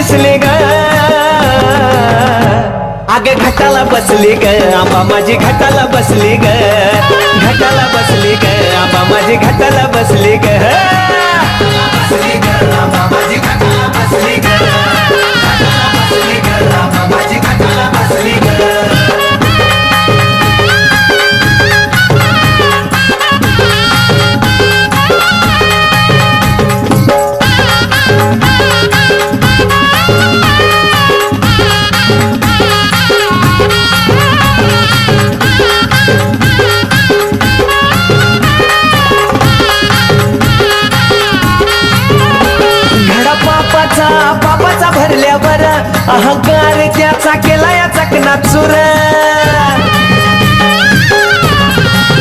दिसली ग अग घाटाला बसली ग आंबा माझी घाटाला बसली ग घाटाला बसली ग आंबा माझी घाटाला बसली ग बसली ग आंबा माझी घाटाला बसली ग घाटाला बसली ग आंबा माझी घाटाला बसली ग पापाचा भरल्यावर अहंकार त्याचा केला या चकना चुर